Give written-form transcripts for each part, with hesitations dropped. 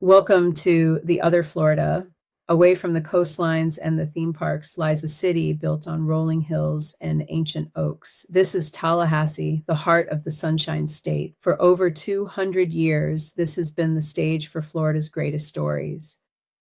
Welcome to the other Florida. Away from the coastlines and the theme parks lies a city built on rolling hills and ancient oaks. This is Tallahassee, the heart of the Sunshine State. For over 200 years, this has been the stage for Florida's greatest stories.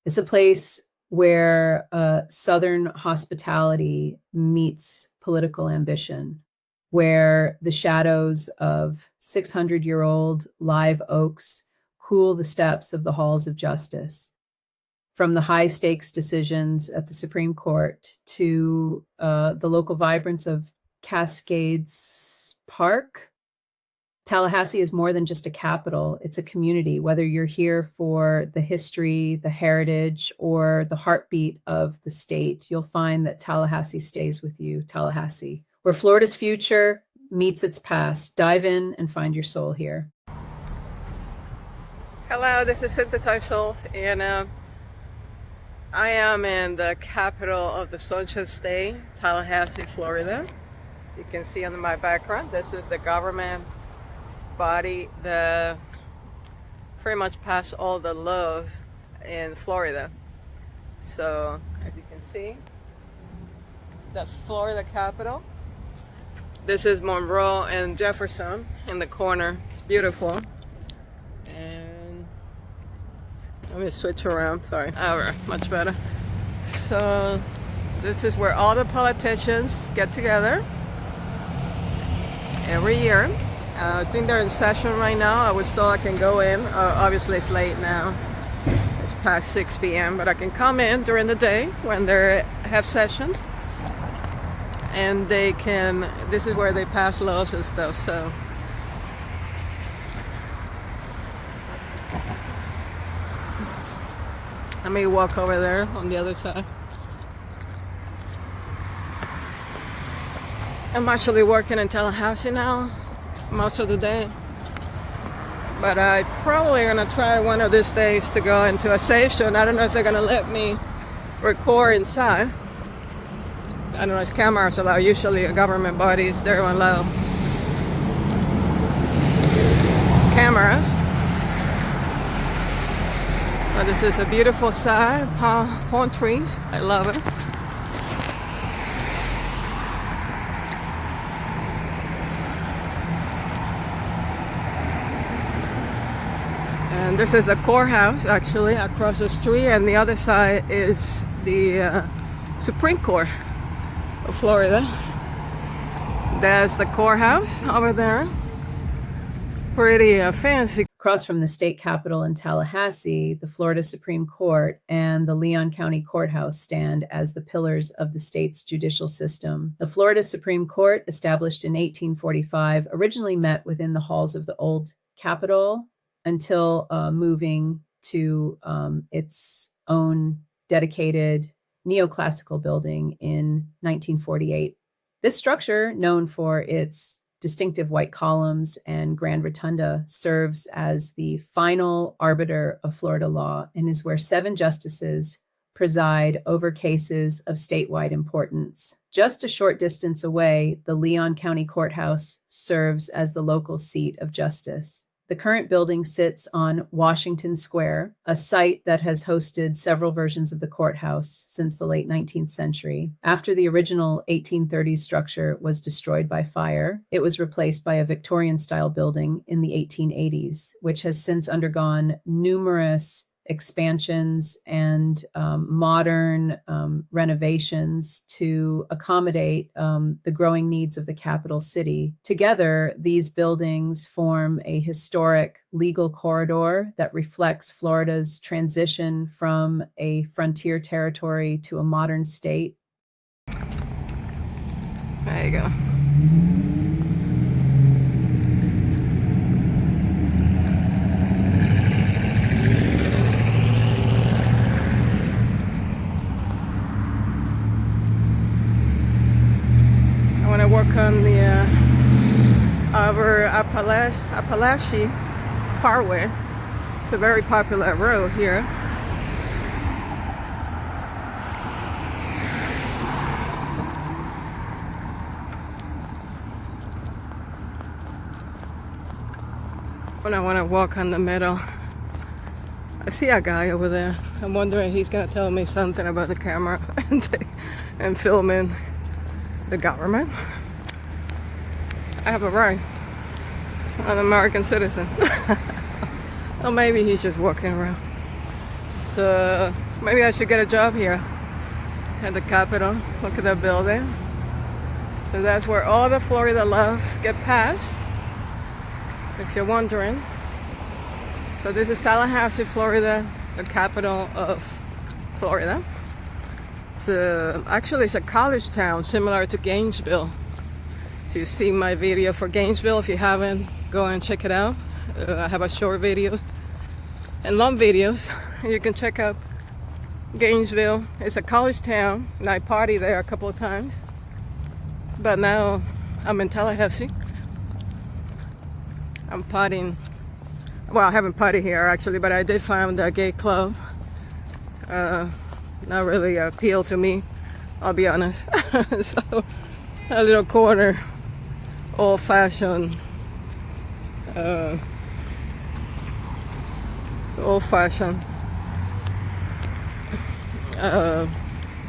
It's a place where Southern hospitality meets political ambition, where the shadows of 600-year-old live oaks cool the steps of the halls of justice. From the high-stakes decisions at the Supreme Court to the local vibrance of Cascades Park, Tallahassee is more than just a capital. It's a community. Whether you're here for the history, the heritage, or the heartbeat of the state, you'll find that Tallahassee stays with you. Tallahassee, where Florida's future meets its past. Dive in and find your soul here. Hello, this is Synthesized, and I am in the capital of the Sunshine State, Tallahassee, Florida. You can see on my background, this is the government body that pretty much passed all the laws in Florida. So, as you can see, the Florida Capitol. This is Monroe and Jefferson in the corner. It's beautiful. And let me switch around, sorry. Alright, much better. So this is where all the politicians get together every year. I think they're in session right now. I was told I can go in. Obviously it's late now. It's past 6 p.m. But I can come in during the day when they have sessions. And this is where they pass laws and stuff. So let me walk over there on the other side. I'm actually working in Tallahassee now, most of the day. But I probably gonna try one of these days to go into a safe zone. I don't know if they're gonna let me record inside. I don't know if cameras allow. Usually a government bodies, they don't allow cameras. But this is a beautiful side, palm trees. I love it. And this is the courthouse, actually, across the street, and the other side is the Supreme Court of Florida. There's the courthouse over there. Pretty fancy. Across from the state capitol in Tallahassee, the Florida Supreme Court and the Leon County Courthouse stand as the pillars of the state's judicial system. The Florida Supreme Court, established in 1845, originally met within the halls of the old Capitol until moving to its own dedicated neoclassical building in 1948. This structure, known for its distinctive white columns and grand rotunda, serves as the final arbiter of Florida law and is where 7 justices preside over cases of statewide importance. Just a short distance away, the Leon County Courthouse serves as the local seat of justice. The current building sits on Washington Square, a site that has hosted several versions of the courthouse since the late 19th century. After the original 1830s structure was destroyed by fire, it was replaced by a Victorian-style building in the 1880s, which has since undergone numerous expansions and modern renovations to accommodate the growing needs of the capital city. Together, these buildings form a historic legal corridor that reflects Florida's transition from a frontier territory to a modern state. There you go. Work on the over Appalachia Parkway. It's a very popular road here. When I want to walk on the middle I see a guy over there. I'm wondering if he's gonna tell me something about the camera and filming the government. I have a right. I'm an American citizen. Or maybe he's just walking around. So maybe I should get a job here at the Capitol. Look at that building. So that's where all the Florida loves get passed, if you're wondering. So this is Tallahassee, Florida, the capital of Florida. So actually it's a college town similar to Gainesville. So you've seen my video for Gainesville. If you haven't, go and check it out. I have a short videos and long videos. You can check out Gainesville. It's a college town, and I partied there a couple of times. But now I'm in Tallahassee. I'm partying. Well, I haven't partied here actually, but I did find a gay club. Not really appeal to me, I'll be honest. So a little corner, old-fashioned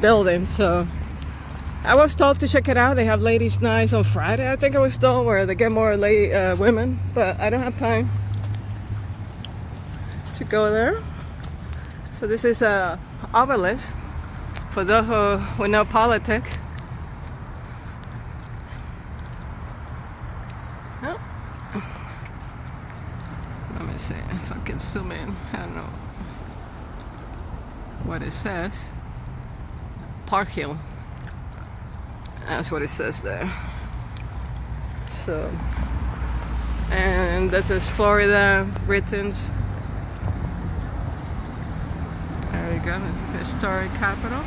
building. So I was told to check it out. They have ladies' nights on Friday, I think I was told, where they get more women, but I don't have time to go there. So this is a obelisk for those who know politics. Oh. Let me see if I can zoom in. I don't know what it says. Park Hill. That's what it says there. So, and this is Florida, Britain's. There you go, historic capital.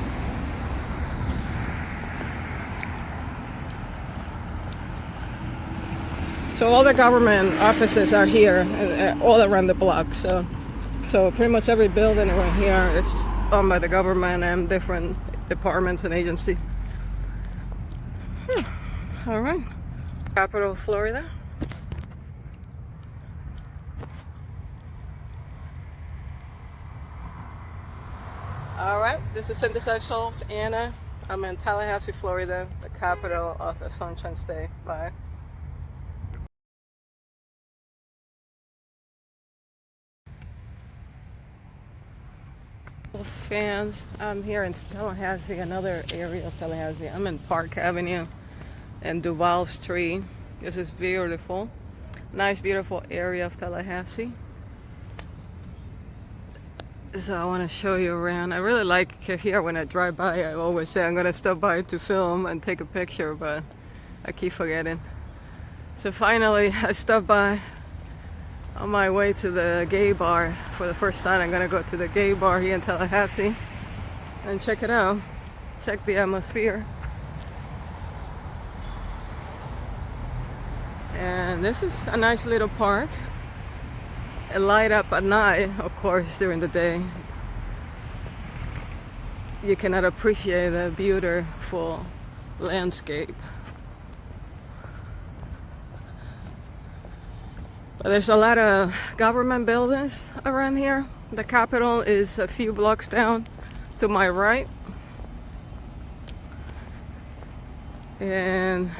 So all the government offices are here, all around the block. So pretty much every building around here is owned by the government and different departments and agencies. All right, capital of Florida. All right, this is Synthesized Anna. I'm in Tallahassee, Florida, the capital of the Sunshine State. Bye. Fans, I'm here in Tallahassee, another area of Tallahassee. I'm in Park Avenue and Duval Street. This is beautiful, nice, beautiful area of Tallahassee. So I want to show you around. I really like here when I drive by. I always say I'm gonna stop by to film and take a picture, but I keep forgetting. So finally I stopped by on my way to the gay bar. For the first time I'm gonna go to the gay bar here in Tallahassee and check it out, check the atmosphere. And this is a nice little park. It light up at night, of course. During the day you cannot appreciate the beautiful landscape. But there's a lot of government buildings around here. The Capitol is a few blocks down to my right. And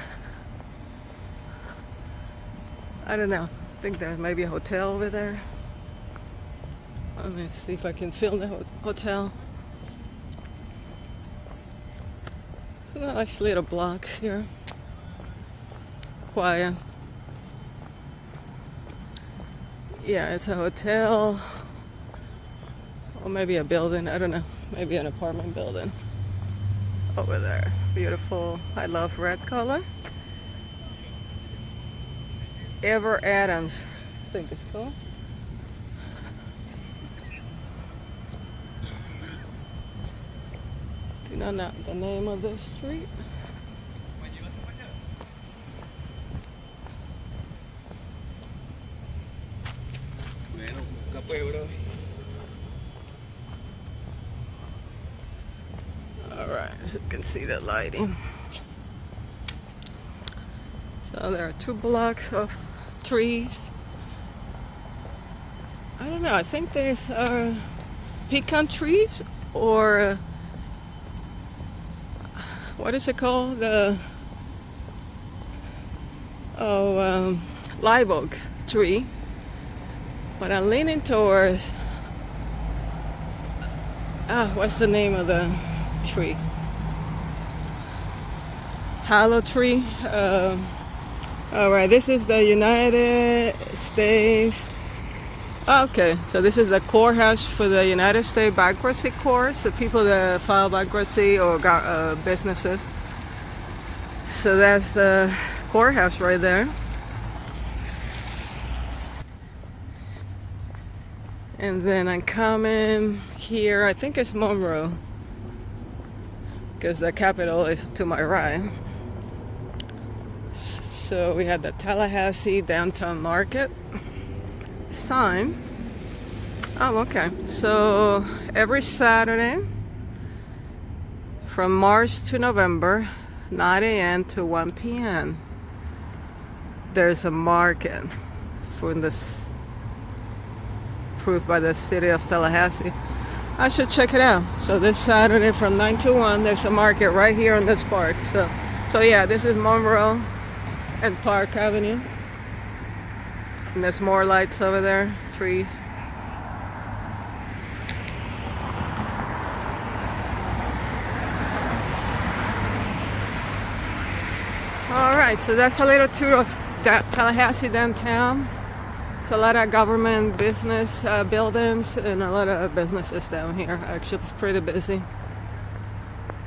I don't know, I think there's maybe a hotel over there. Let me see if I can film the hotel. It's a nice little block here. Quiet. Yeah, it's a hotel. Or maybe a building, I don't know. Maybe an apartment building. Over there. Beautiful. I love red color. Ever Adams, I think it's called. Do not know the name of this street. Alright, so you can see the lighting. So there are 2 blocks of trees. I I don't know, I think there's pecan trees or what is it called? Live oak tree. But I'm leaning towards, what's the name of the tree? Hollow tree. All right, this is the United States. Okay, so this is the courthouse for the United States bankruptcy courts, the people that file bankruptcy or got businesses. So that's the courthouse right there. And then I'm coming here, I think it's Monroe, because the Capitol is to my right. So we had the Tallahassee downtown market sign. Oh, okay. So every Saturday from March to November, 9 a.m. to 1 p.m. there's a market for this, approved by the city of Tallahassee. I should check it out. So this Saturday from 9 to 1, there's a market right here in this park. So yeah, this is Monroe and Park Avenue. And there's more lights over there, trees. All right, so that's a little tour of Tallahassee downtown. It's a lot of government business buildings and a lot of businesses down here. Actually, it's pretty busy.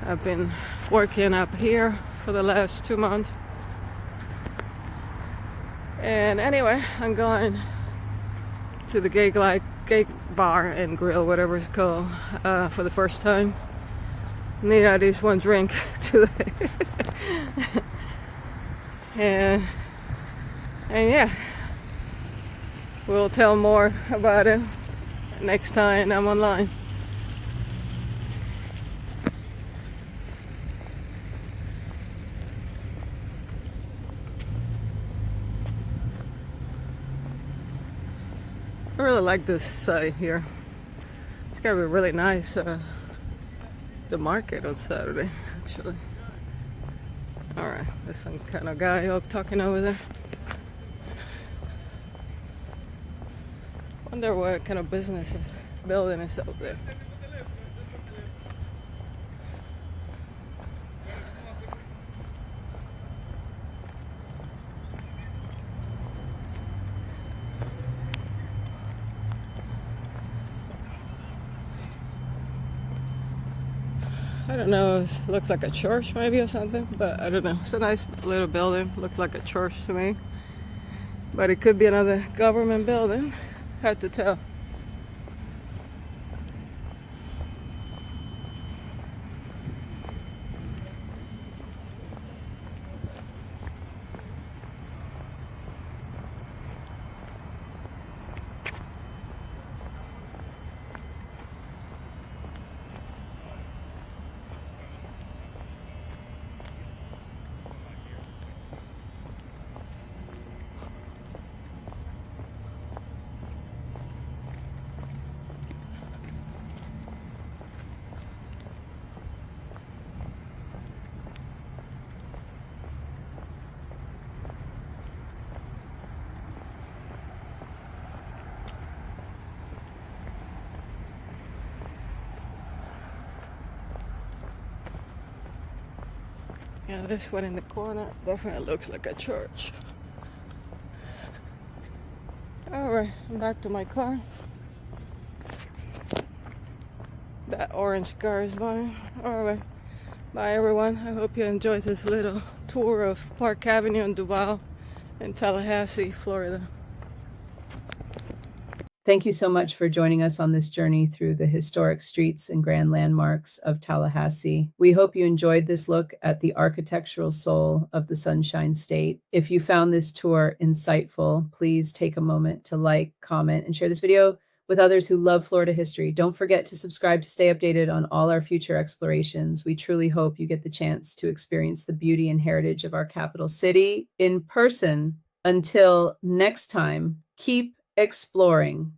I've been working up here for the last 2 months. And anyway, I'm going to the gay bar and grill, whatever it's called, for the first time. Need at least one drink today. and yeah, we'll tell more about it next time I'm online. I really like this site here. It's gotta be really nice. The market on Saturday, actually. All right, there's some kind of guy talking over there. Wonder what kind of business building is over there. I don't know, it looks like a church maybe or something, but I don't know. It's a nice little building, looks like a church to me. But it could be another government building, hard to tell. Yeah, this one in the corner definitely looks like a church. Alright, I'm back to my car. That orange car is mine. Alright, bye everyone. I hope you enjoyed this little tour of Park Avenue in Duval in Tallahassee, Florida. Thank you so much for joining us on this journey through the historic streets and grand landmarks of Tallahassee. We hope you enjoyed this look at the architectural soul of the Sunshine State. If you found this tour insightful, please take a moment to like, comment, and share this video with others who love Florida history. Don't forget to subscribe to stay updated on all our future explorations. We truly hope you get the chance to experience the beauty and heritage of our capital city in person. Until next time, keep exploring.